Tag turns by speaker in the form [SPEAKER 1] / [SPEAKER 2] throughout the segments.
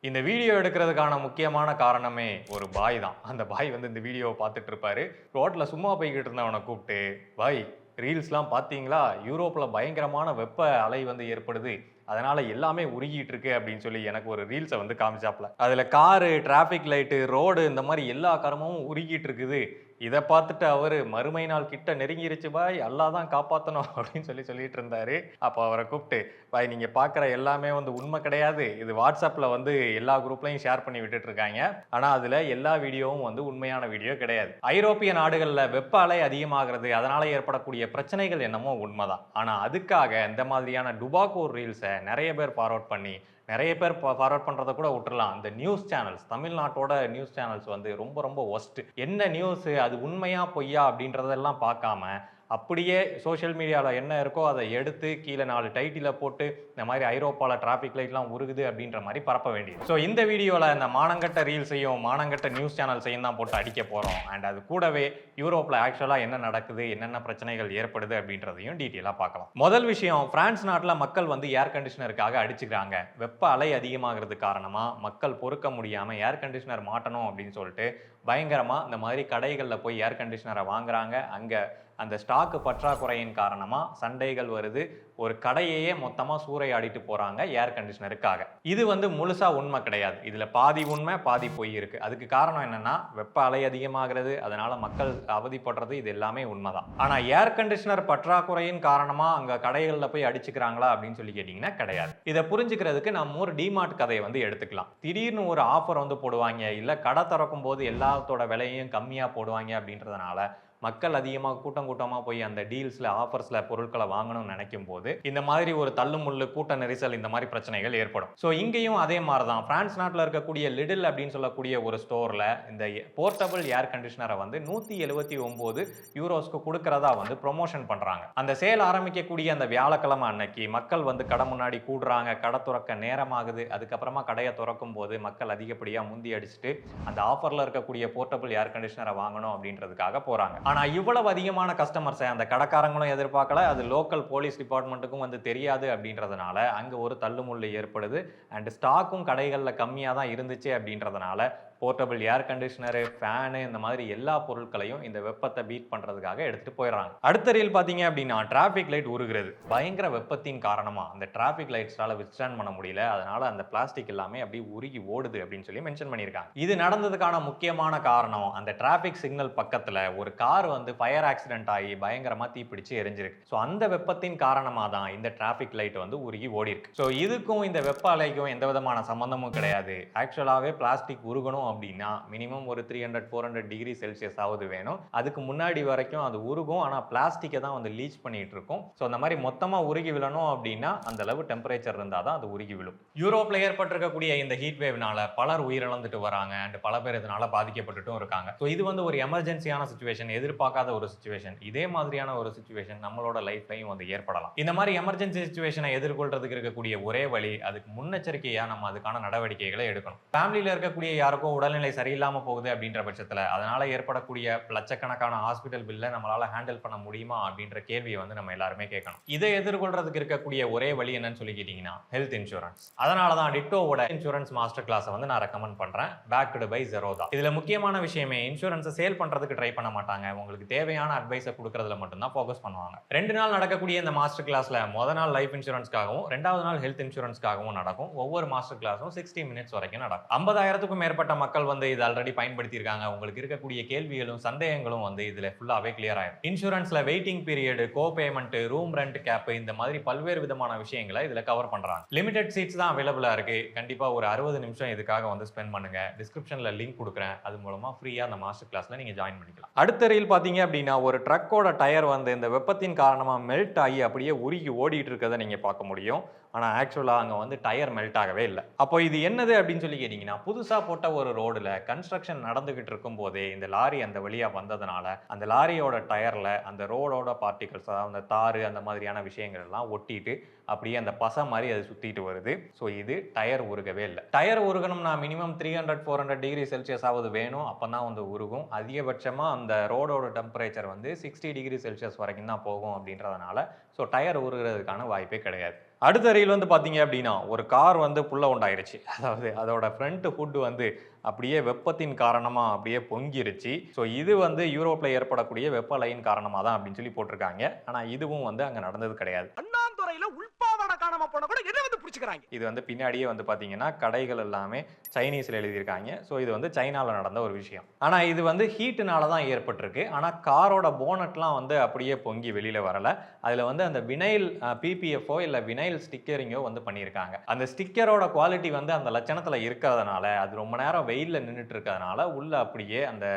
[SPEAKER 1] இந்த வீடியோ எடுக்கிறதுக்கான முக்கியமான காரணமே ஒரு பாய் தான். அந்த பாய் வந்து இந்த வீடியோவை பார்த்துட்டு இருப்பாரு. ரோட்ல சும்மா போய்க்கிட்டு இருந்தவன கூப்பிட்டு, "பாய் ரீல்ஸ்லாம் பார்த்தீங்களா? யூரோப்ல பயங்கரமான வெப்ப அலை வந்து ஏற்படுது. அதனால எல்லாமே உருகிட்டு இருக்கு" அப்படின்னு சொல்லி எனக்கு ஒரு ரீல்ஸை வந்து காமிச்சாப்ல. அதுல காரு, டிராஃபிக் லைட்டு, ரோடு இந்த மாதிரி எல்லா கருமமும் உருகிட்டு இருக்குது. இத பார்த்துட்டு அவரு, "மறுமை நாள் கிட்ட நெருங்கிருச்சு பாய், அல்லாஹ் தான் காப்பாத்தணும்" அப்படின்னு சொல்லிட்டு இருந்தாரு. அப்ப அவர கூப்பிட்டு, "பாய் நீங்க பார்க்குற எல்லாமே வந்து உண்மை கிடையாது. இது WhatsAppல வந்து எல்லா குரூப்லயும் ஷேர் பண்ணி விட்டுட்டு இருக்காங்க. ஆனா அதுல எல்லா வீடியோவும் வந்து உண்மையான வீடியோ கிடையாது. ஐரோப்பிய நாடுகள்ல வெப்ப அலை அதிகமாகிறது, அதனால ஏற்படக்கூடிய பிரச்சனைகள் என்னமோ உண்மைதான். ஆனா அதுக்காக இந்த மாதிரியான டுபாக்கூர் ரீல்ஸை நிறைய பேர் ஃபார்வர்ட் பண்ணி நிறைய பேர் ஃபார்வர்ட் பண்றத கூட விட்டுறலாம். இந்த நியூஸ் சேனல்ஸ், தமிழ்நாட்டோட நியூஸ் சேனல்ஸ் வந்து ரொம்ப ரொம்ப ஒஸ்ட். என்ன நியூஸ், அது உண்மையா பொய்யா அப்படின்றதெல்லாம் பார்க்காம அப்படியே சோஷியல் மீடியாவில் என்ன இருக்கோ அதை எடுத்து கீழே 4 டைட்டில போட்டு இந்த மாதிரி ஐரோப்பாவில் டிராஃபிக் லைட்லாம் உருகுது அப்படின்ற மாதிரி பரப்ப வேண்டியது. ஸோ இந்த வீடியோவில் இந்த மானங்கட்ட ரீல்ஸையும் மானங்கட்ட நியூஸ் சேனல்ஸையும் தான் போட்டு அடிக்க போகிறோம். அண்ட் அது கூடவே யூரோப்பில் ஆக்சுவலாக என்ன நடக்குது, என்னென்ன பிரச்சனைகள் ஏற்படுது அப்படின்றதையும் டீட்டெயிலாக பார்க்கலாம். முதல் விஷயம், பிரான்ஸ் நாட்டில் மக்கள் வந்து ஏர் கண்டிஷனருக்காக அடிச்சுக்கிறாங்க. வெப்ப அலை அதிகமாகிறது காரணமாக மக்கள் பொறுக்க முடியாமல் ஏர் கண்டிஷனர் மாட்டணும் அப்படின்னு சொல்லிட்டு பயங்கரமாக இந்த மாதிரி கடைகளில் போய் ஏர் கண்டிஷனரை வாங்குறாங்க. அங்கே அந்த ஸ்டாக்கு பற்றாக்குறையின் காரணமாக சண்டைகள் வருது. ஒரு கடையையே மொத்தமாக சூறையாடிட்டு போகிறாங்க ஏர் கண்டிஷனருக்காக. இது வந்து முழுசாக உண்மை கிடையாது. இதில் பாதி உண்மை பாதி பொய் இருக்குது. அதுக்கு காரணம் என்னென்னா, வெப்ப அலை அதிகமாகிறது, அதனால் மக்கள் அவதிப்படுறது, இது எல்லாமே உண்மைதான். ஆனால் ஏர் கண்டிஷனர் பற்றாக்குறையின் காரணமாக அங்கே கடைகளில் போய் அடிச்சுக்கிறாங்களா அப்படின்னு சொல்லி கேட்டிங்கன்னா கிடையாது. இதை புரிஞ்சுக்கிறதுக்கு நம்ம ஒரு டிமார்ட் கதையை வந்து எடுத்துக்கலாம். திடீர்னு ஒரு ஆஃபர் வந்து போடுவாங்க, இல்லை கடை திறக்கும் போது எல்லாத்தோட விலையும் கம்மியாக போடுவாங்க அப்படின்றதுனால மக்கள் அதிகமாக கூட்டமாக போய் அந்த டீல்ஸில் ஆஃபர்ஸில் பொருட்களை வாங்கணும்னு நினைக்கும் போது இந்த மாதிரி ஒரு தள்ளுமுள்ளு, கூட்ட நெரிசல், இந்த மாதிரி பிரச்சனைகள் ஏற்படும். ஸோ இங்கேயும் அதே மாதிரி தான். பிரான்ஸ் நாட்டில் இருக்கக்கூடிய லிடில் அப்படின்னு சொல்லக்கூடிய ஒரு ஸ்டோரில் இந்த போர்ட்டபிள் ஏர் கண்டிஷனரை வந்து 179 யூரோஸ்க்கு கொடுக்கறதா வந்து ப்ரொமோஷன் பண்ணுறாங்க. அந்த சேல் ஆரம்பிக்கக்கூடிய அந்த வியாழக்கிழமை அன்னைக்கு மக்கள் வந்து கடை முன்னாடி கூடுறாங்க. கடை துறக்க நேரமாகுது. அதுக்கப்புறமா கடையை திறக்கும் போது மக்கள் அதிகப்படியாக முந்தி அடிச்சுட்டு அந்த ஆஃபரில் இருக்கக்கூடிய போர்ட்டபிள் ஏர் கண்டிஷனரை வாங்கணும் அப்படின்றதுக்காக போகிறாங்க. ஆனால் இவ்வளவு அதிகமான கஸ்டமர்ஸை அந்த கடைக்காரங்களும் எதிர்பார்க்கல, அது லோக்கல் போலீஸ் டிபார்ட்மெண்ட்டுக்கும் வந்து தெரியாது அப்படின்றதுனால அங்கே ஒரு தள்ளுமுள்ளு ஏற்படுது. அண்ட் ஸ்டாக்கும் கடைகளில் கம்மியாக தான் இருந்துச்சு அப்படின்றதுனால போர்ட்டபிள் ஏர் கண்டிஷனரு, ஃபேனு, இந்த மாதிரி எல்லா பொருட்களையும் இந்த வெப்பத்தை பீட் பண்ணுறதுக்காக எடுத்துகிட்டு போயிடுறாங்க. அடுத்த ரீல் பார்த்தீங்க அப்படின்னா, டிராஃபிக் லைட் உருகிறது. பயங்கர வெப்பத்தின் காரணமாக அந்த டிராஃபிக் லைட்ஸால் வித்ஸ்டாண்ட் பண்ண முடியல, அதனால் அந்த பிளாஸ்டிக் எல்லாமே அப்படியே உருகி ஓடுது அப்படின்னு சொல்லி மென்ஷன் பண்ணியிருக்காங்க. இது நடந்ததுக்கான முக்கியமான காரணம், அந்த டிராஃபிக் சிக்னல் பக்கத்தில் ஒரு கார் வந்து ஃபயர் ஆக்சிடென்ட் ஆகி பயங்கரமாக தீப்பிடிச்சு எரிஞ்சிருக்கு. ஸோ அந்த வெப்பத்தின் காரணமாக தான் இந்த டிராஃபிக் லைட் வந்து உருகி ஓடி இருக்கு. ஸோ இதுக்கும் இந்த வெப்ப அலைக்கும் எந்த விதமான சம்பந்தமும் கிடையாது. ஆக்சுவலாகவே பிளாஸ்டிக் உருகணும் அப்படின்னா மினிமம் ஒரு 300-400 டிகிரி செல்சியஸ் ஆகுது வேணும். அதுக்கு முன்னாடி வரைக்கும் அது உருகும். ஆனால் பிளாஸ்டிக்கை தான் வந்து லீச் பண்ணிட்டு இருக்கும். ஸோ அந்த மாதிரி மொத்தமாக உருகி விழணும் அப்படின்னா அந்த அளவு டெம்பரேச்சர் இருந்தால் தான் அது உருகி விழும். யூரோப்ல ஏற்பட்டிருக்கக்கூடிய இந்த ஹீட் வேவ்னால பலர் உயிரிழந்துட்டு வராங்க. அண்ட் பல பேர் இதனால பாதிக்கப்பட்டுட்டும் இருக்காங்க. ஸோ இது வந்து ஒரு எமர்ஜென்சியான சுச்சுவேஷன், எதிர்பார்க்காத ஒரு சுச்சுவேஷன். இதே மாதிரியான ஒரு சுச்சுவேஷன் நம்மளோட லைஃப்லையும் வந்து ஏற்படலாம். இந்த மாதிரி எமர்ஜென்சி சுச்சுவேஷனை எதிர்கொள்றதுக்கு இருக்கக்கூடிய ஒரே வழி, அதுக்கு முன்னெச்சரிக்கையா நம்ம அதுக்கான நடவடிக்கைகளை எடுக்கணும். ஃபேமிலியில் இருக்கக்கூடிய யாருக்கும் உடல்நிலை சரியில்லாம போகுது அப்படின்ற பட்சத்துல அதனால ஏற்படக்கூடிய லட்சக்கணக்கான ஹாஸ்பிட்டல் பில்லை நம்மளால ஹேண்டில் பண்ண முடியுமா அப்படின்ற கேள்வியை வந்து நம்ம எல்லாருமே கேட்கணும். இதை எதிர்கொள்றதுக்கு இருக்கக்கூடிய ஒரே வழி என்னன்னு சொல்லி கேட்டீங்கன்னா ஹெல்த் இன்சூரன்ஸ். அதனால தான் டிட்டோவோட இன்சூரன்ஸ் மாஸ்டர் கிளாஸை வந்து நான் ரெக்கமெண்ட் பண்றேன், பேக்டு பை ஜெரோதா. இதுல முக்கியமான விஷயமே, இன்சூரன்ஸை சேல் பண்றதுக்கு ட்ரை பண்ண மாட்டாங்க. உங்களுக்கு தேவையான அட்வைஸை கொடுக்கறதுல மட்டும்தான் ஃபோக்கஸ் பண்ணுவாங்க. 2 நாள் நடக்கக்கூடிய இந்த மாஸ்டர் கிளாஸ்ல முதல் நாள் லைஃப் இன்சூரன்ஸ்க்காகவும் 2வது நாள் ஹெல்த் இன்சூரன்ஸ்க்காகவும் நடக்கும். ஒவ்வொரு மாஸ்டர் கிளாஸும் 60 மினிட்ஸ் வரைக்கும் நடக்கும். 50,000க்கும் மேற்பட்ட மக்கள் வந்து இது ஆல்ரெடி பயன்படுத்தி இருக்காங்க. உங்களுக்கு இருக்கக்கூடிய கேள்விகளும் சந்தேகங்களும் வந்து இதுல ஃபுல்லாவே கிளியர் ஆயிடும். இன்சூரன்ஸ்ல waiting period, co payment, room rent cap, இந்த மாதிரி பல்வேறு விதமான விஷயங்களை இதுல கவர் பண்றாங்க. லிமிடெட் சீட்ஸ் தான் அவைலபிளா இருக்கு. கண்டிப்பா ஒரு 60 நிமிஷம் இதுக்காக வந்து ஸ்பெண்ட் பண்ணுங்க. டிஸ்கிரிப்ஷன்ல லிங்க் கொடுக்குறேன், அது மூலமா ஃப்ரீயா அந்த மாஸ்டர் கிளாஸ்ல நீங்க ஜாயின் பண்ணிக்கலாம். அடுத்த ரீல் பாத்தீங்க அப்படின்னா, ஒரு ட்ரக்கோட டயர் வந்து இந்த வெப்பத்தின் காரணமா மெல்ட் ஆகி அப்படியே உருகி ஓடிட்டு இருக்கதை நீங்க பார்க்க முடியும். ஆனால் ஆக்சுவலாக அங்கே வந்து டயர் மெல்ட் ஆகவே இல்லை. அப்போ இது என்னது அப்படின்னு சொல்லி கேட்டிங்கன்னா, புதுசாக போட்ட ஒரு ரோடில் கன்ஸ்ட்ரக்ஷன் நடந்துகிட்டு இருக்கும் போதே இந்த லாரி அந்த வழியாக வந்ததுனால அந்த லாரியோட டயரில் அந்த ரோடோட பார்ட்டிகல்ஸ், அதாவது அந்த தாறு, அந்த மாதிரியான விஷயங்கள் எல்லாம் ஒட்டிட்டு அப்படியே அந்த பசை மாதிரி அது சுற்றிட்டு வருது. ஸோ இது டயர் உருகவே இல்லை. டயர் உருகணும்னா மினிமம் 300-400 டிகிரி செல்சியஸ் ஆகுது வேணும், அப்போ தான் வந்து உருகும். அதிகபட்சமாக அந்த ரோடோட டெம்பரேச்சர் வந்து 60 டிகிரி செல்சியஸ் வரைக்கும் தான் போகும் அப்படின்றதுனால ஸோ டயர் உருகிறதுக்கான வாய்ப்பே கிடையாது. அடுத்த ரீல் வந்து பார்த்தீங்க அப்படின்னா, ஒரு கார் வந்து புல்ல உண்டாயிருச்சு. அதாவது அதோட ஃப்ரண்ட் ஹுட் வந்து அப்படியே வெப்பத்தின் காரணமா அப்படியே பொங்கிருச்சு. ஸோ இது வந்து யூரோப்ல ஏற்படக்கூடிய வெப்ப அலையின் காரணமா தான் அப்படின்னு சொல்லி போட்டிருக்காங்க. ஆனா இதுவும் வந்து அங்க நடந்தது கிடையாது.
[SPEAKER 2] அண்ணாந்துறையில உள்பாவாட காணாம போன கூட என்ன வந்து புடிச்சுக்கிறாங்க.
[SPEAKER 1] இது வந்து பின்னாடியே வந்து பார்த்தீங்கன்னா, கடைகள் எல்லாமே சைனீஸ்ல எழுதியிருக்காங்க. ஸோ இது வந்து சைனால நடந்த ஒரு விஷயம். ஆனா இது வந்து ஹீட்னால தான் ஏற்பட்டிருக்கு. ஆனா காரோட போனட்லாம் வந்து அப்படியே பொங்கி வெளியில வரல. அதுல வந்து அந்த வினைல் பிபிஎஃப்ஓ இல்ல வினைல் ஸ்டிக்கரிங்கோ வந்து பண்ணியிருக்காங்க. அந்த ஸ்டிக்கரோட குவாலிட்டி வந்து அந்த லட்சணத்துல இருக்கிறதுனால, அது ரொம்ப நேரம் வெயில்ல நின்னுட்டு இருக்கிறதுனால, உள்ள அப்படியே அந்த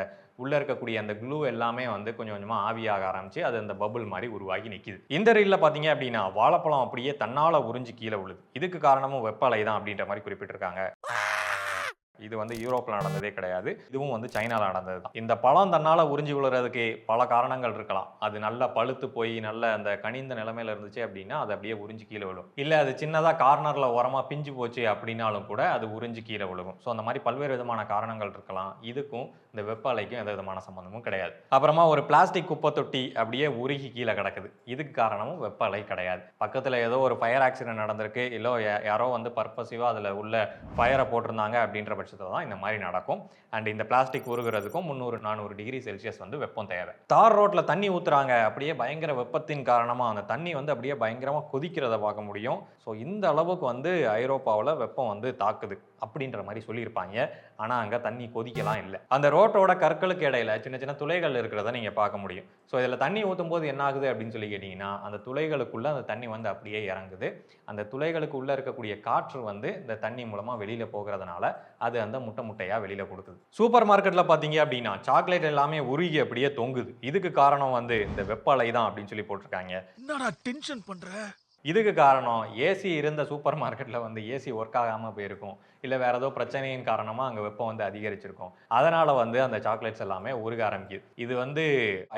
[SPEAKER 1] உள்ள இருக்கக்கூடிய அந்த க்ளூ எல்லாமே வந்து கொஞ்சம் கொஞ்சமா ஆவியாக ஆரம்பிச்சு அது அந்த பபுள் மாதிரி உருவாகி நிக்குது. இந்த ரீல்ல பாத்தீங்க அப்படின்னா வாழைப்பழம் அப்படியே தன்னால உறிஞ்சு கீழே விழுது. இதுக்கு காரணமும் வெப்ப அலை தான் அப்படின்ற மாதிரி குறிப்பிட்டிருக்காங்க. இது வந்து யூரோப்ல நடந்ததே கிடையாது. இதுவும் வந்து சைனால நடந்தது தான். இந்த பழம் தன்னால உறிஞ்சி விழுறதுக்கு பல காரணங்கள் இருக்கலாம். அது நல்லா பழுத்து போய் நல்ல அந்த கனிந்த நிலைமையில இருந்துச்சு அப்படின்னா, அது அப்படியே உறிஞ்சி கீழ விழும். இல்ல அது சின்னதா கார்னர்ல ஓரமா பிஞ்சு போச்சு அப்படின்னாலும் கூட அது உறிஞ்சி கீழ விழுகும். ஸோ அந்த மாதிரி பல்வேறு விதமான காரணங்கள் இருக்கலாம். இதுக்கும் இந்த வெப்ப அலைக்கும் எந்த விதமான சம்பந்தமும் கிடையாது. அப்புறமா ஒரு பிளாஸ்டிக் குப்பை தொட்டி அப்படியே உருகி கீழ கிடக்குது. இதுக்கு காரணமும் வெப்ப அலை கிடையாது. பக்கத்துல ஏதோ ஒரு ஃபயர் ஆக்சிடென்ட் நடந்திருக்கு. இல்ல யாரோ வந்து பர்பசிவா அதுல உள்ள ஃபயரை போட்டிருந்தாங்க அப்படின்ற பட்சத்தில் தான் இந்த மாதிரி நடக்கும். அண்ட் இந்த பிளாஸ்டிக் உருகிறதுக்கும் 300-400 டிகிரி செல்சியஸ் வந்து வெப்பம் தேவை. தார் ரோட்ல தண்ணி ஊத்துறாங்க, அப்படியே பயங்கர வெப்பத்தின் காரணமா அந்த தண்ணி வந்து அப்படியே பயங்கரமா கொதிக்கிறத பார்க்க முடியும். ஸோ இந்த அளவுக்கு வந்து ஐரோப்பாவில் வெப்பம் வந்து தாக்குது அப்படின்ற மாதிரி சொல்லியிருப்பாங்க. ஆனால் அங்கே தண்ணி கொதிக்கலாம் இல்லை. அந்த ரோட்டோட கற்களுக்கு இடையில சின்ன சின்ன துளைகள் இருக்கிறத நீங்கள் பார்க்க முடியும். ஸோ இதில் தண்ணி ஊற்றும் போது என்ன ஆகுது அப்படின்னு சொல்லி கேட்டிங்கன்னா, அந்த துளைகளுக்குள்ள அந்த தண்ணி வந்து அப்படியே இறங்குது. அந்த துளைகளுக்கு உள்ள இருக்கக்கூடிய காற்று வந்து இந்த தண்ணி மூலமா வெளியில போகிறதுனால அது அந்த முட்டையா வெளியில கொடுக்குது. சூப்பர் மார்க்கெட்ல பாத்தீங்க அப்படின்னா சாக்லேட் எல்லாமே உருகி அப்படியே தொங்குது. இதுக்கு காரணம் வந்து இந்த வெப்ப அலை தான் அப்படின்னு சொல்லி போட்டிருக்காங்க.
[SPEAKER 2] என்னடா டென்ஷன் பண்ற?
[SPEAKER 1] இதுக்கு காரணம் ஏசி இருந்த சூப்பர் மார்க்கெட்ல வந்து ஏசி ஒர்க் ஆகாம போயிருக்கும். இல்ல வேற ஏதோ பிரச்சனையின் காரணமா அங்க வெப்பம் வந்து அதிகரிச்சிருக்கும். அதனால வந்து அந்த சாக்லேட்ஸ் எல்லாமே உருக ஆரம்பிக்குது. இது வந்து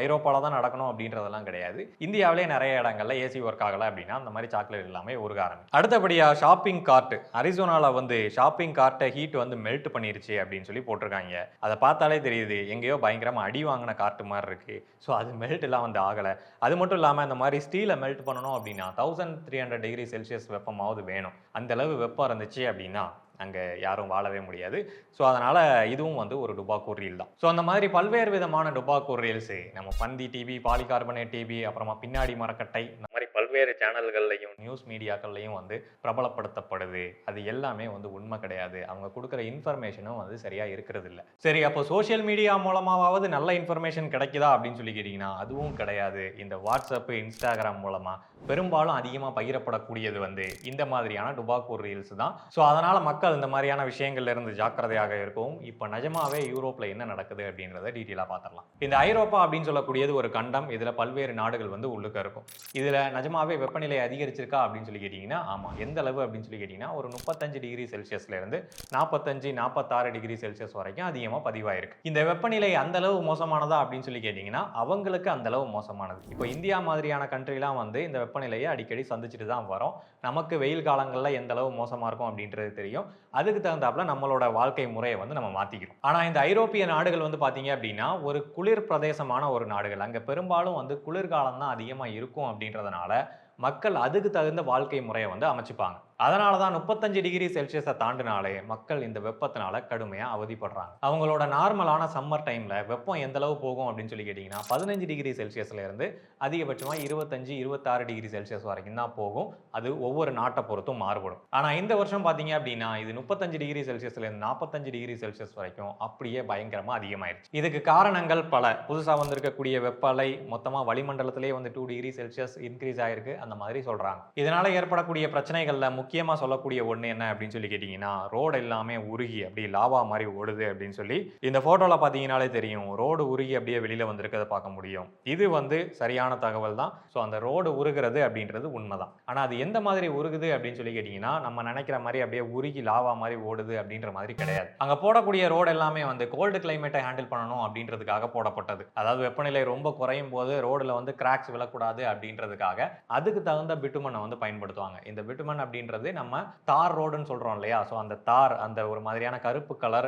[SPEAKER 1] ஐரோப்பால தான் நடக்கணும் அப்படின்றதெல்லாம் கிடையாது. இந்தியாவிலே நிறைய இடங்கள்ல ஏசி ஒர்க் ஆகல அப்படின்னா அந்த மாதிரி சாக்லேட் எல்லாமே உருக ஆரம்பிக்கும். அடுத்தபடியா ஷாப்பிங் கார்ட். அரிசோனால வந்து ஷாப்பிங் கார்ட்டை ஹீட் வந்து மெல்ட் பண்ணிருச்சு அப்படின்னு சொல்லி போட்டிருக்காங்க. அதை பார்த்தாலே தெரியுது எங்கேயோ பயங்கரமா அடி வாங்கின கார்ட் மாதிரி இருக்கு. ஸோ அது மெல்ட் எல்லாம் வந்து ஆகல. அது மட்டும் இல்லாம இந்த மாதிரி ஸ்டீலை மெல்ட் பண்ணணும் அப்படின்னா 1300 டிகிரி செல்சியஸ் வெப்பமாவது வேணும். அந்த அளவு வெப்பம் இருந்துச்சு அப்படின்னா அங்கே யாரும் வாழவே முடியாது. ஸோ அதனால் இதுவும் வந்து ஒரு டுபாக்கூர் ரீல் தான். ஸோ அந்த மாதிரி பல்வேறு விதமான டுபாக்கூர் ரீல்ஸு நம்ம பந்தி டிவி, பாலிகார்பனேட் டிவி, அப்புறமா பின்னாடி மரக்கட்டை, இந்த மாதிரி பல்வேறு சேனல்கள்லையும் நியூஸ் மீடியாக்கள்லையும் வந்து பிரபலப்படுத்தப்படுது. அது எல்லாமே வந்து உண்மை கிடையாது. அவங்க கொடுக்குற இன்ஃபர்மேஷனும் வந்து சரியாக இருக்கிறது இல்லை. சரி, அப்போ சோஷியல் மீடியா மூலமாவது நல்ல இன்ஃபர்மேஷன் கிடைக்குதா அப்படின்னு சொல்லி கேட்டிங்கன்னா அதுவும் கிடையாது. இந்த வாட்ஸ்அப், இன்ஸ்டாகிராம் மூலமாக பெரும்பாலும் அதிகமாக பகிரப்படக்கூடியது வந்து இந்த மாதிரியான டுபாக்கூர் ரீல்ஸ் தான். ஸோ அதனால் மக்கள் இந்த மாதிரியான விஷயங்கள்ல இருந்து ஜாக்கிரதையாக இருக்கும். இப்போ நிஜமாவே யூரோப்ல என்ன நடக்குது அப்படின்றத டீட்டெயிலாக பார்த்துடலாம். இந்த ஐரோப்பா அப்படின்னு சொல்லக்கூடியது ஒரு கண்டம். இதில் பல்வேறு நாடுகள் வந்து உள்ளுக்க இருக்கும். இதில் நிஜமாவே வெப்பநிலை அதிகரிச்சிருக்கா அப்படின்னு சொல்லி கேட்டிங்கன்னா ஆமாம். எந்த அளவு அப்படின்னு சொல்லி கேட்டிங்கன்னா ஒரு 35 டிகிரி செல்சியஸ்ல இருந்து 45-46 டிகிரி செல்சியஸ் வரைக்கும் அதிகமாக பதிவாயிருக்கு. இந்த வெப்பநிலை அந்த அளவு மோசமானதா அப்படின்னு சொல்லி கேட்டிங்கன்னா அவங்களுக்கு அந்த அளவு மோசமானது. இப்போ இந்தியா மாதிரியான கண்ட்ரிலாம் வந்து இந்த வெப்பநிலையை அடிக்கடி சந்திச்சுட்டு தான் வரோம். நமக்கு வெயில் காலங்களில் எந்த அளவு மோசமாக இருக்கும் அப்படின்றது தெரியும். அதுக்கு தகுந்தாப்புல நம்மளோட வாழ்க்கை முறையை வந்து நம்ம மாற்றிக்கிறோம். ஆனால் இந்த ஐரோப்பிய நாடுகள் வந்து பார்த்தீங்க அப்படின்னா ஒரு குளிர் பிரதேசமான ஒரு நாடுகள். அங்கே பெரும்பாலும் வந்து குளிர்காலம் தான் அதிகமாக இருக்கும் அப்படின்றதுனால மக்கள் அதுக்கு தகுந்த வாழ்க்கை முறையை வந்து அமைச்சுப்பாங்க. அதனால தான் 35 டிகிரி செல்சியஸை தாண்டினாலே மக்கள் இந்த வெப்பத்தினால கடுமையாக அவதிப்படுறாங்க. அவங்களோட நார்மலான சம்மர் டைமில் வெப்பம் எந்த அளவு போகும் அப்படின்னு சொல்லி கேட்டிங்கன்னா 15 டிகிரி செல்சியஸ்ல இருந்து அதிகபட்சமாக 25-26 டிகிரி செல்சியஸ் வரைக்கும் தான் போகும். அது ஒவ்வொரு நாட்டை பொறுத்தும் மாறுபடும். ஆனால் இந்த வருஷம் பார்த்தீங்க அப்படின்னா இது 35 டிகிரி செல்சியஸ்ல இருந்து 45 டிகிரி செல்சியஸ் வரைக்கும் அப்படியே பயங்கரமாக அதிகமாயிருச்சு. இதுக்கு காரணங்கள் பல. புதுசாக வந்திருக்கக்கூடிய வெப்ப அலை, மொத்தமாக வளிமண்டலத்திலே வந்து 2 டிகிரி செல்சியஸ் இன்க்ரீஸ் ஆயிருக்கு, அந்த மாதிரி சொல்றாங்க. இதனால ஏற்படக்கூடிய பிரச்சனைகள்ல முக்கியமா சொல்லக்கூடிய ஒண்ணு என்ன அப்படின்னு சொல்லி கேட்டீங்கன்னா ரோடு எல்லாமே உருகி அப்படியே லாவா மாதிரி ஓடுது அப்படின்னு சொல்லி இந்த போட்டோல பாத்தீங்கன்னாலே தெரியும். ரோடு உருகி அப்படியே வெளியில வந்திருக்கிறத பார்க்க முடியும். இது வந்து சரியான தகவல் தான். ஸோ அந்த ரோடு உருகிறது அப்படின்றது உண்மைதான். ஆனா அது எந்த மாதிரி உருகுது அப்படின்னு சொல்லி கேட்டீங்கன்னா நம்ம நினைக்கிற மாதிரி அப்படியே உருகி லாவா மாதிரி ஓடுது அப்படின்ற மாதிரி கிடையாது. அங்க போடக்கூடிய ரோடு எல்லாமே வந்து கோல்டு கிளைமேட்டை ஹேண்டில் பண்ணணும் அப்படின்றதுக்காக போடப்பட்டது. அதாவது வெப்பநிலை ரொம்ப குறையும் போது ரோடுல வந்து கிராக்ஸ் விழக்கூடாது அப்படின்றதுக்காக அதுக்கு தகுந்த பிட்டுமனை வந்து பயன்படுத்துவாங்க. இந்த பிட்டுமன் அப்படின்றது நம்ம தார் ரோடுன்னு சொல்றோம் இல்லையா? ஸோ அந்த தார், அந்த ஒரு மாதிரியான கருப்பு கலர்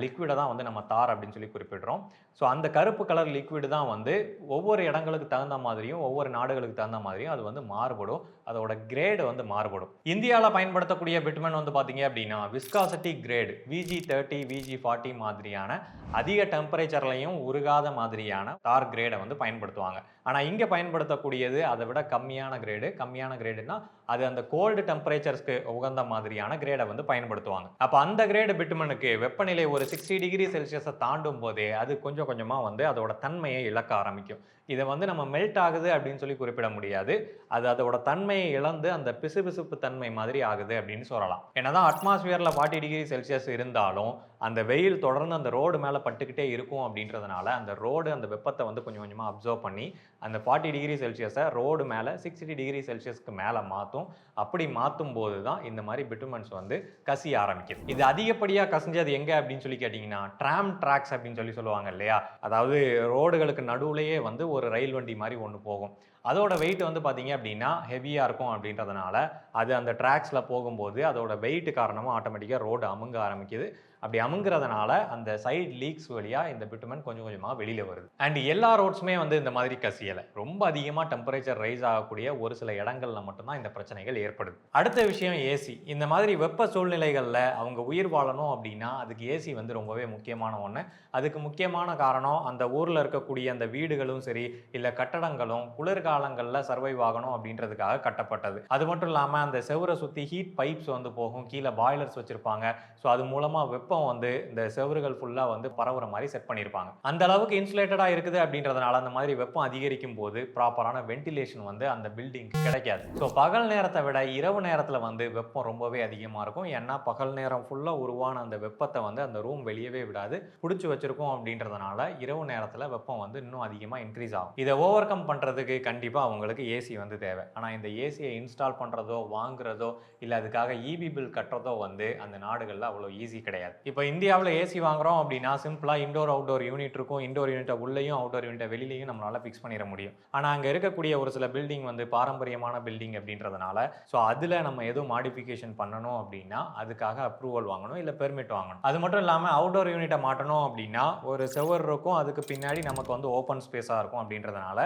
[SPEAKER 1] லிக்விடை தான் வந்து நம்ம தார் அப்படின்னு சொல்லி குறிப்பிடுறோம். ஸோ அந்த கருப்பு கலர் லிக்விட் தான் வந்து ஒவ்வொரு இடங்களுக்கு தகுந்த மாதிரியும் ஒவ்வொரு நாடுகளுக்கு தகுந்த மாதிரியும் அது வந்து மாறுபடும். அதோட கிரேடு வந்து மாறுபடும். இந்தியாவில் பயன்படுத்தக்கூடிய பிட்மன் வந்து பார்த்தீங்க அப்படின்னா விஸ்காசிட்டி கிரேடு VG30 VG40 மாதிரியான அதிக டெம்பரேச்சர்லையும் உருகாத மாதிரியான தார் கிரேடை வந்து பயன்படுத்துவாங்க. ஆனால் இங்கே பயன்படுத்தக்கூடியது அதை விட கம்மியான கிரேடு. கம்மியான கிரேடுனா அது அந்த கோல்டு டெம்பரேச்சர்ஸ்க்கு உகந்த மாதிரியான கிரேடை வந்து பயன்படுத்துவாங்க. அப்போ அந்த கிரேடு பிட்மனுக்கு வெப்பநிலை ஒரு 60 டிகிரி செல்சியஸை தாண்டும் போதே அது கொஞ்சம் கொஞ்சமாக வந்து அதோட தன்மையை இழக்க ஆரம்பிக்கும். இதை வந்து நம்ம மெல்ட் ஆகுது அப்படின்னு சொல்லி குறிப்பிட முடியாது. அது அதோட தன்மையை இழந்து அந்த பிசுபிசுப்பு தன்மை மாதிரி ஆகுது அப்படின்னு சொல்லலாம். என்னதான் அட்மாஸ்பியர்ல 40 டிகிரி செல்சியஸ் இருந்தாலும் அந்த வெயில் தொடர்ந்து அந்த ரோடு மேலே பட்டுக்கிட்டே இருக்கும் அப்படின்றதுனால அந்த ரோடு அந்த வெப்பத்தை வந்து கொஞ்சம் கொஞ்சமாக அப்சர்வ் பண்ணி அந்த 40 டிகிரி செல்சியஸை ரோடு மேலே 60 டிகிரி செல்சியஸ்க்கு மேலே மாற்றும். அப்படி மாற்றும் போது தான் இந்த மாதிரி பிட்டுமன்ஸ் வந்து கசிய ஆரம்பிக்குது. இது அதிகப்படியாக கசிஞ்சது எங்கே அப்படின்னு சொல்லி கேட்டிங்கன்னா ட்ராம் ட்ராக்ஸ் அப்படின்னு சொல்லி சொல்லுவாங்க இல்லையா, அதாவது ரோடுகளுக்கு நடுவுலையே வந்து ஒரு ரயில் வண்டி மாதிரி ஒன்று போகும். அதோட வெயிட் வந்து பார்த்தீங்க அப்படின்னா ஹெவியாக இருக்கும் அப்படின்றதுனால அது அந்த ட்ராக்ஸில் போகும்போது அதோட வெயிட் காரணமாக ஆட்டோமேட்டிக்காக ரோடு அமுங்க ஆரம்பிக்குது. அப்படி அமுங்கிறதுனால அந்த சைட் லீக்ஸ் வழியாக இந்த பிட்டுமன் கொஞ்சம் கொஞ்சமாக வெளியில் வருது. அண்ட் எல்லா ரோட்ஸுமே வந்து இந்த மாதிரி கசியலை. ரொம்ப அதிகமாக டெம்பரேச்சர் ரைஸ் ஆகக்கூடிய ஒரு சில இடங்கள்ல மட்டும்தான் இந்த பிரச்சனைகள் ஏற்படுது. அடுத்த விஷயம் ஏசி. இந்த மாதிரி வெப்ப சூழ்நிலைகளில் அவங்க உயிர் வாழணும் அப்படின்னா அதுக்கு ஏசி வந்து ரொம்பவே முக்கியமான ஒன்று. அதுக்கு முக்கியமான காரணம் அந்த ஊரில் இருக்கக்கூடிய அந்த வீடுகளும் சரி இல்லை கட்டடங்களும் குளிர்காலங்களில் சர்வைவ் ஆகணும் அப்படின்றதுக்காக கட்டப்பட்டது. அது மட்டும் இல்லாமல் அந்த செவரை சுற்றி ஹீட் பைப்ஸ் வந்து போகும், கீழே பாய்லர்ஸ் வச்சுருப்பாங்க. ஸோ அது மூலமாக வெப்பம் வந்து இந்த செவறுகள் ஃபுல்லாக வந்து பரவுற மாதிரி செட் பண்ணியிருப்பாங்க. அந்த அளவுக்கு இன்சுலேட்டடாக இருக்குது அப்படின்றதுனால அந்த மாதிரி வெப்பம் அதிகரிக்கும் போது ப்ராப்பரான வென்டிலேஷன் வந்து அந்த பில்டிங் கிடைக்காது. ஸோ பகல் நேரத்தை விட இரவு நேரத்தில் வந்து வெப்பம் ரொம்பவே அதிகமாக இருக்கும். ஏன்னா பகல் நேரம் ஃபுல்லாக உருவான அந்த வெப்பத்தை வந்து அந்த ரூம் வெளியவே விடாது, பிடிச்சி வச்சிருக்கோம் அப்படின்றதுனால இரவு நேரத்தில் வெப்பம் வந்து இன்னும் அதிகமாக இன்க்ரீஸ் ஆகும். இதை ஓவர் கம் பண்ணுறதுக்கு கண்டிப்பாக அவங்களுக்கு ஏசி வந்து தேவை. ஆனால் இந்த ஏசியை இன்ஸ்டால் பண்ணுறதோ வாங்குறதோ இல்லை அதுக்காக இபி பில் கட்டுறதோ வந்து அந்த நாடுகளில் அவ்வளோ ஈஸி கிடையாது. இப்போ இந்தியாவில் ஏசி வாங்குறோம் அப்படின்னா சிம்பிளாக இண்டோர் அவுட்டோர் யூனிட் இருக்கும். இண்டோர் யூனிட்டை உள்ளேயும் அவுட்டோர் யூனிட்டை வெளியிலையும் நம்மளால ஃபிக்ஸ் பண்ணிட முடியும். ஆனால் அங்கே இருக்கக்கூடிய ஒரு சில பில்டிங் வந்து பாரம்பரியமான பில்டிங் அப்படின்றதுனால ஸோ அதில் நம்ம எதுவும் மாடிஃபிகேஷன் பண்ணணும் அப்படின்னா அதுக்காக அப்ரூவல் வாங்கணும் இல்லை பெர்மிட் வாங்கணும். அது மட்டும் இல்லாமல் அவுட்டோர் யூனிட்டை மாட்டணும் அப்படின்னா ஒரு செவர் இருக்கும், அதுக்கு பின்னாடி நமக்கு வந்து ஓப்பன் ஸ்பேஸாக இருக்கும். அப்படின்றதுனால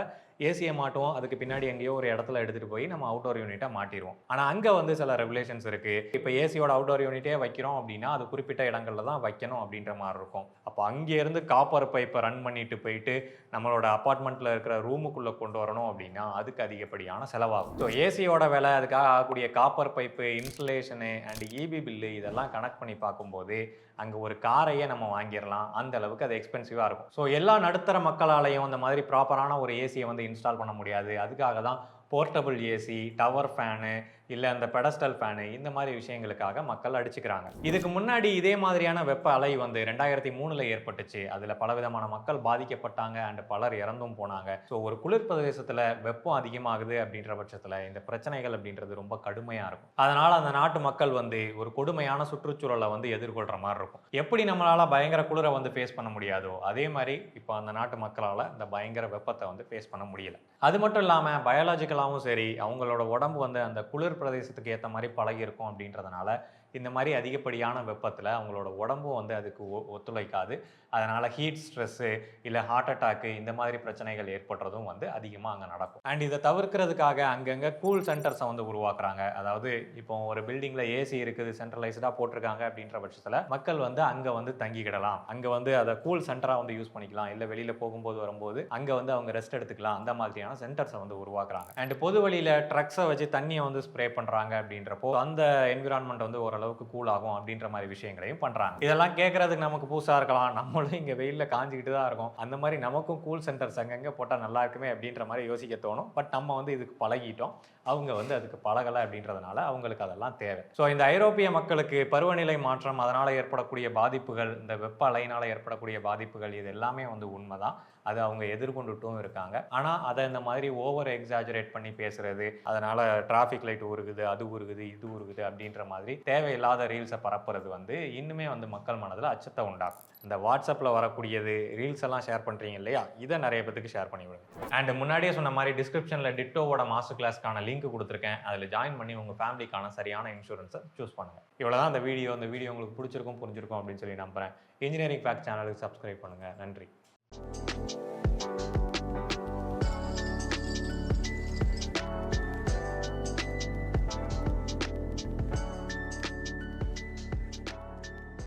[SPEAKER 1] ஏசியை மாட்டுவோம், அதுக்கு பின்னாடி எங்கேயோ ஒரு இடத்துல எடுத்துகிட்டு போய் நம்ம அவுட்டோர் யூனிட்டை மாட்டிடுவோம். ஆனால் அங்கே வந்து சில ரெகுலேஷன்ஸ் இருக்குது. இப்போ ஏசியோட அவுட்டோர் யூனிட்டே வைக்கிறோம் அப்படின்னா அது குறிப்பிட்ட இடங்களில் தான் வைக்கணும் அப்படின்ற மாதிரி இருக்கும். அப்போ அங்கேருந்து காப்பர் பைப்பை ரன் பண்ணிட்டு போயிட்டு நம்மளோட அப்பார்ட்மெண்ட்டில் இருக்கிற ரூமுக்குள்ளே கொண்டு வரணும் அப்படின்னா அதுக்கு அதிகப்படியான செலவாகும். ஸோ ஏசியோட விலை, அதுக்காக ஆகக்கூடிய copper pipe, insulation and EB bill இதெல்லாம் கனெக்ட் பண்ணி பார்க்கும்போது அங்கே ஒரு காரையே நம்ம வாங்கிடலாம். அந்த அளவுக்கு அது எக்ஸ்பென்சிவாக இருக்கும். ஸோ எல்லா நடுத்தர மக்களாலையும் அந்த மாதிரி ப்ராப்பரான ஒரு ஏசியை வந்து இன்ஸ்டால் பண்ண முடியாது. அதுக்காக தான் போர்ட்டபிள் ஏசி, டவர் ஃபேனு இல்லை அந்த பெடஸ்டல் ஃபேனு இந்த மாதிரி விஷயங்களுக்காக மக்கள் அடிச்சுக்கிறாங்க. இதுக்கு முன்னாடி இதே மாதிரியான வெப்ப அலை வந்து 2003 ஏற்பட்டுச்சு. அதில் பலவிதமான மக்கள் பாதிக்கப்பட்டாங்க அண்ட் பலர் இறந்தும் போனாங்க. ஸோ ஒரு குளிர் பிரதேசத்தில் வெப்பம் அதிகமாகுது அப்படின்ற பட்சத்தில் இந்த பிரச்சனைகள் அப்படின்றது ரொம்ப கடுமையாக இருக்கும். அதனால் அந்த நாட்டு மக்கள் வந்து ஒரு கொடுமையான சுற்றுச்சூழலை வந்து எதிர்கொள்கிற மாதிரி இருக்கும். எப்படி நம்மளால் பயங்கர குளிரை வந்து ஃபேஸ் பண்ண முடியாதோ அதே மாதிரி இப்போ அந்த நாட்டு மக்களால் இந்த பயங்கர வெப்பத்தை வந்து ஃபேஸ் பண்ண முடியல. அது மட்டும் இல்லாமல் பயாலஜிக்கலாகவும் சரி அவங்களோட உடம்பு வந்து அந்த குளிர் பிரதேசத்துக்கு ஏற்ற மாதிரி பழகி இருக்கும். அப்படின்றதுனால இந்த மாதிரி அதிகப்படியான வெப்பத்தில் அவங்களோட உடம்பும் வந்து அதுக்கு ஒத்துழைக்காது. அதனால் ஹீட் ஸ்ட்ரெஸ்ஸு இல்லை ஹார்ட் அட்டாக்கு இந்த மாதிரி பிரச்சனைகள் ஏற்படுறதும் வந்து அதிகமாக அங்கே நடக்கும். அண்ட் இதை தவிர்க்கிறதுக்காக அங்கங்கே கூல் சென்டர்ஸை வந்து உருவாக்குறாங்க. அதாவது இப்போ ஒரு பில்டிங்கில் ஏசி இருக்குது, சென்ட்ரலைஸ்டாக போட்டிருக்காங்க அப்படின்ற பட்சத்தில் மக்கள் வந்து அங்கே வந்து தங்கிக்கிடலாம், அங்கே வந்து அதை கூல் சென்டராக வந்து யூஸ் பண்ணிக்கலாம், இல்லை வெளியில் போகும்போது வரும்போது அங்கே வந்து அவங்க ரெஸ்ட் எடுத்துக்கலாம். அந்த மாதிரியான சென்டர்ஸை வந்து உருவாக்குறாங்க. அண்ட் பொது வழியில் ட்ரக்ஸை வச்சு தண்ணியை வந்து ஸ்ப்ரே பண்ணுறாங்க. அப்படின்றப்போ அந்த என்விரான்மெண்ட் வந்து ஓரளவுக்கு கூல் ஆகும் அப்படின்ற மாதிரி விஷயங்களையும் பண்றாங்க. இதெல்லாம் கேட்கறதுக்கு நமக்கு புதுசா இருக்கலாம், நம்மளும் இங்க வெயில்ல காஞ்சிக்கிட்டு தான் இருக்கும். அந்த மாதிரி நமக்கும் கூல் சென்டர்ஸ் அங்கங்க போட்டா நல்லா இருக்குமே அப்படின்ற மாதிரி யோசிக்க தோணும். பட் நம்ம வந்து இதுக்கு பழகிட்டோம், அவங்க வந்து அதுக்கு பழகலை அப்படின்றதுனால அவங்களுக்கு அதெல்லாம் தேவை. ஸோ இந்த ஐரோப்பிய மக்களுக்கு பருவநிலை மாற்றம், அதனால ஏற்படக்கூடிய பாதிப்புகள், இந்த வெப்ப அலையினால ஏற்படக்கூடிய பாதிப்புகள் இது எல்லாமே வந்து உண்மைதான். அதை அவங்க எதிர்கொண்டுட்டும் இருக்காங்க. ஆனால் அதை இந்த மாதிரி ஓவர் எக்ஸாஜரேட் பண்ணி பேசுறது, அதனால டிராஃபிக் லைட் உருகுது, அது உருகுது, இது உருகுது அப்படின்ற மாதிரி தேவையில்லாத ரீல்ஸை பரப்புறது வந்து இன்னுமே வந்து மக்கள் மனதில் அச்சத்தை உண்டாகும். இந்த வாட்ஸ்அப்பில் வரக்கூடியது ரீல்ஸ் எல்லாம் ஷேர் பண்ணுறீங்க இல்லையா, இதை நிறைய பேருக்கு ஷேர் பண்ணி விடுங்க. அண்ட் முன்னாடியே சொன்ன மாதிரி டிஸ்கிரிப்ஷனில் டிட்டோவோட மாஸ்டர் கிளாஸ்க்கான லிங்க் கொடுத்துருக்கேன். அதில் ஜாயின் பண்ணி உங்கள் ஃபேமிலிக்கான சரியான இன்சூரன்ஸை சூஸ் பண்ணுங்கள். இவ்வளோதான் இந்த வீடியோ உங்களுக்கு பிடிச்சிருக்கும், புரிஞ்சிருக்கும் அப்படின்னு சொல்லி நம்புகிறேன். இன்ஜினியரிங் ஃபேக்ட் சேனலுக்கு சப்ஸ்கிரைப் பண்ணுங்கள். நன்றி.